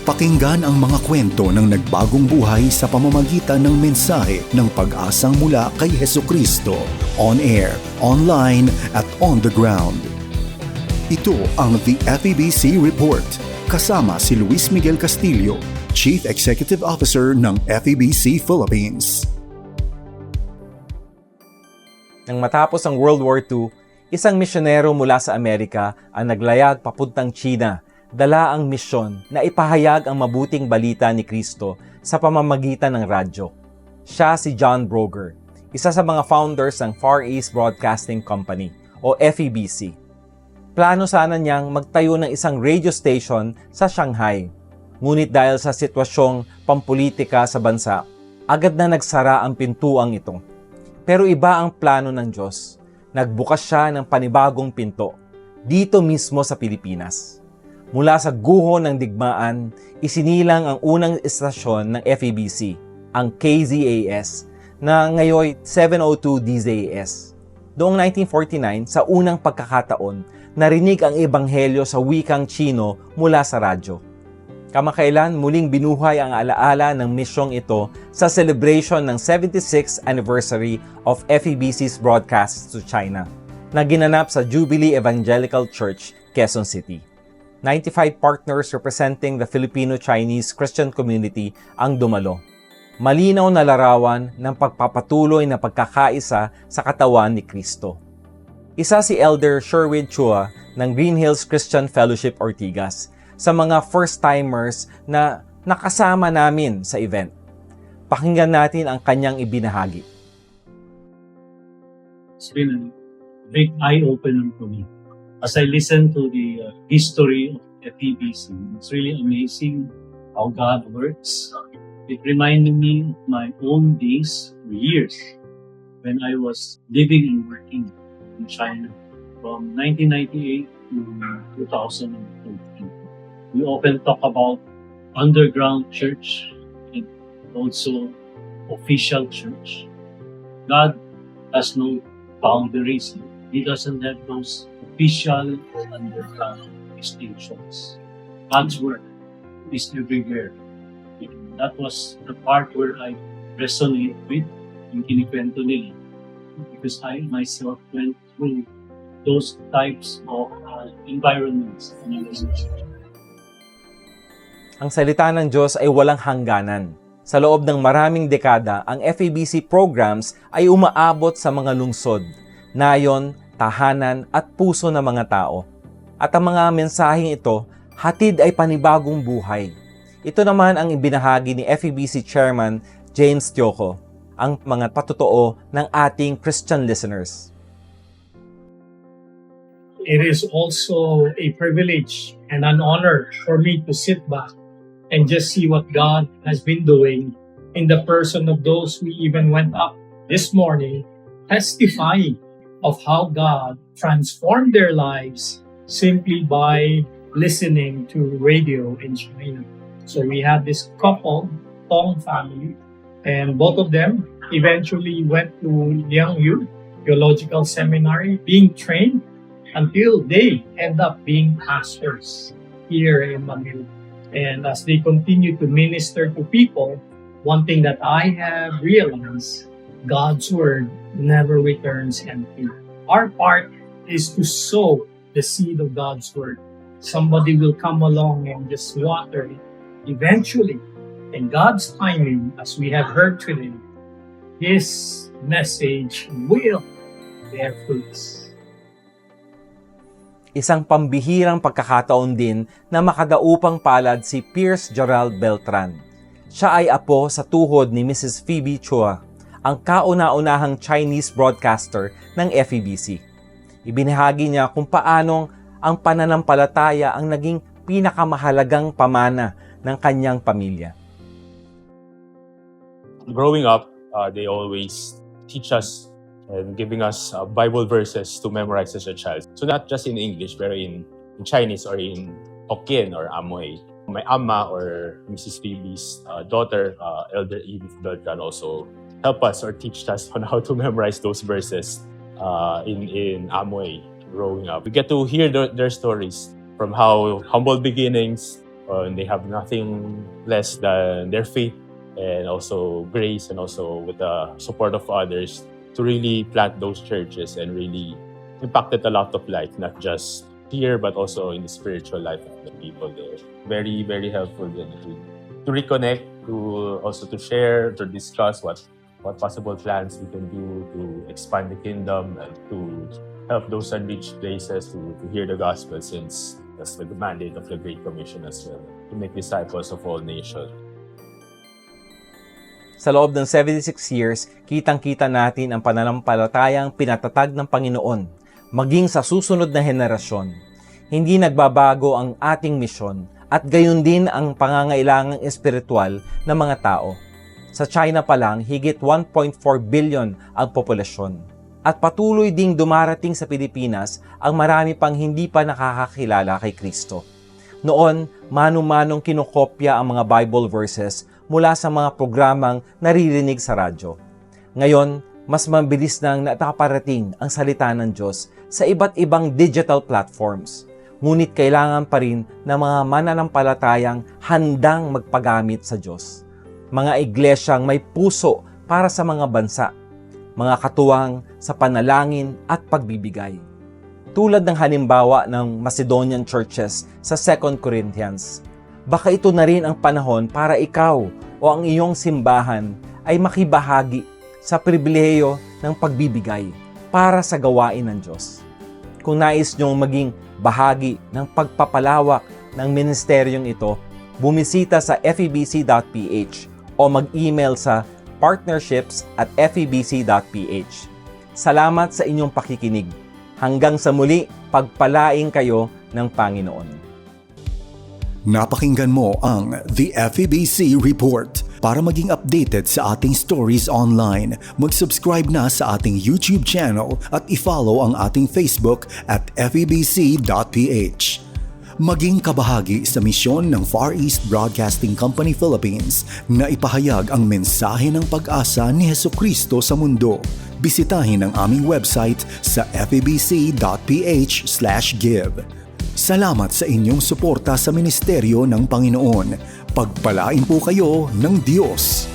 Pakinggan ang mga kwento ng nagbagong buhay sa pamamagitan ng mensahe ng pag-asang mula kay Hesukristo. On air, online, at on the ground. Ito ang The FEBC Report. Kasama si Luis Miguel Castillo, Chief Executive Officer ng FEBC Philippines. Nang matapos ang World War II, isang misyonero mula sa Amerika ang naglayag papuntang China, dala ang misyon na ipahayag ang mabuting balita ni Kristo sa pamamagitan ng radyo. Siya si John Broger, isa sa mga founders ng Far East Broadcasting Company o FEBC. Plano sana niyang magtayo ng isang radio station sa Shanghai. Ngunit dahil sa sitwasyong pampolitika sa bansa, agad na nagsara ang pintuang ito. Pero iba ang plano ng Diyos. Nagbukas siya ng panibagong pinto, dito mismo sa Pilipinas. Mula sa guho ng digmaan, isinilang ang unang istasyon ng FEBC, ang KZAS, na ngayon 702 DZAS. Noong 1949, sa unang pagkakataon, narinig ang ebanghelyo sa wikang Chino mula sa radyo. Kamakailan, muling binuhay ang alaala ng misyong ito sa celebration ng 76th anniversary of FEBC's broadcasts to China, na ginanap sa Jubilee Evangelical Church, Quezon City. 95 partners representing the Filipino-Chinese Christian community ang dumalo. Malinaw na larawan ng pagpapatuloy na pagkakaisa sa katawan ni Kristo. Isa si Elder Sherwin Chua ng Green Hills Christian Fellowship Ortigas sa mga first-timers na nakasama namin sa event. Pakinggan natin ang kanyang ibinahagi. It's been a big eye-opener for me. As I listen to the history of FEBC, it's really amazing how God works. It reminded me of my own days or years when I was living and working in China from 1998 to 2014. We often talk about underground church and also official church. God has no boundaries. He doesn't have those official or underground distinctions. God's work is everywhere. And that was the part where I resonate with yung kinikwento nila. Because I myself went through those types of environments when I was in church. Ang salita ng Diyos ay walang hangganan. Sa loob ng maraming dekada, ang FEBC programs ay umaabot sa mga lungsod, nayon, tahanan at puso ng mga tao. At ang mga mensaheng ito, hatid ay panibagong buhay. Ito naman ang ibinahagi ni FEBC Chairman James Tioco, ang mga patotoo ng ating Christian listeners. It is also a privilege and an honor for me to sit back and just see what God has been doing in the person of those who even went up this morning testifying of how God transformed their lives simply by listening to radio in China. So we had this couple, Tong family, and both of them eventually went to Liangyu Theological Seminary, being trained until they end up being pastors here in Manila. And as they continue to minister to people, one thing that I have realized, God's word never returns empty. Our part is to sow the seed of God's word. Somebody will come along and just water it. Eventually, in God's timing, as we have heard today, His message will bear fruits. Isang pambihirang pagkakataon din na makadaupang palad si Pierce Gerald Beltran. Siya ay apo sa tuhod ni Mrs. Phoebe Chua, ang kauna-unahang Chinese broadcaster ng FEBC. Ibinahagi niya kung paanong ang pananampalataya ang naging pinakamahalagang pamana ng kanyang pamilya. Growing up, they always teach us and giving us Bible verses to memorize as a child. So not just in English, but in Chinese or in Hokkien or Amoy. My ama or Mrs. Phoebe's daughter, Elder Edith Beltran, also help us or teach us on how to memorize those verses in Amoy growing up. We get to hear their stories from how humble beginnings They have nothing less than their faith and also grace, and also with the support of others to really plant those churches and really impacted a lot of life, not just here but also in the spiritual life of the people there. Very, very helpful din to reconnect, to also to share, to discuss what possible plans we can do to expand the kingdom and to help those unreached places to hear the gospel, since that's the mandate of the Great Commission as well, to make disciples of all nations. Sa loob ng 76 years, kitang-kita natin ang pananampalatayang pinatatag ng Panginoon, maging sa susunod na henerasyon. Hindi nagbabago ang ating misyon at gayon din ang pangangailangang espiritual ng mga tao. Sa China pa lang, higit 1.4 billion ang populasyon. At patuloy ding dumarating sa Pilipinas ang marami pang hindi pa nakakakilala kay Kristo. Noon, mano-manong kinokopya ang mga Bible verses mula sa mga programang naririnig sa radyo. Ngayon, mas mabilis nang nakaparating ang salita ng Diyos sa iba't ibang digital platforms. Ngunit kailangan pa rin ng mga mananampalatayang handang magpagamit sa Diyos. Mga iglesyang may puso para sa mga bansa, mga katuwang sa panalangin at pagbibigay. Tulad ng halimbawa ng Macedonian churches sa 2 Corinthians, baka ito na rin ang panahon para ikaw o ang iyong simbahan ay makibahagi sa pribilehiyo ng pagbibigay para sa gawain ng Diyos. Kung nais niyong maging bahagi ng pagpapalawak ng ministeryong ito, bumisita sa febc.ph o mag-email sa partnerships@febc.ph. Salamat sa inyong pakikinig. Hanggang sa muli, pagpalaing kayo ng Panginoon. Napakinggan mo ang The FEBC Report. Para maging updated sa ating stories online, mag-subscribe na sa ating YouTube channel at i-follow ang ating Facebook at febc.ph. Maging kabahagi sa misyon ng Far East Broadcasting Company Philippines na ipahayag ang mensahe ng pag-asa ni Hesukristo sa mundo. Bisitahin ang aming website sa febc.ph/give. Salamat sa inyong suporta sa ministeryo ng Panginoon. Pagpalain po kayo ng Diyos.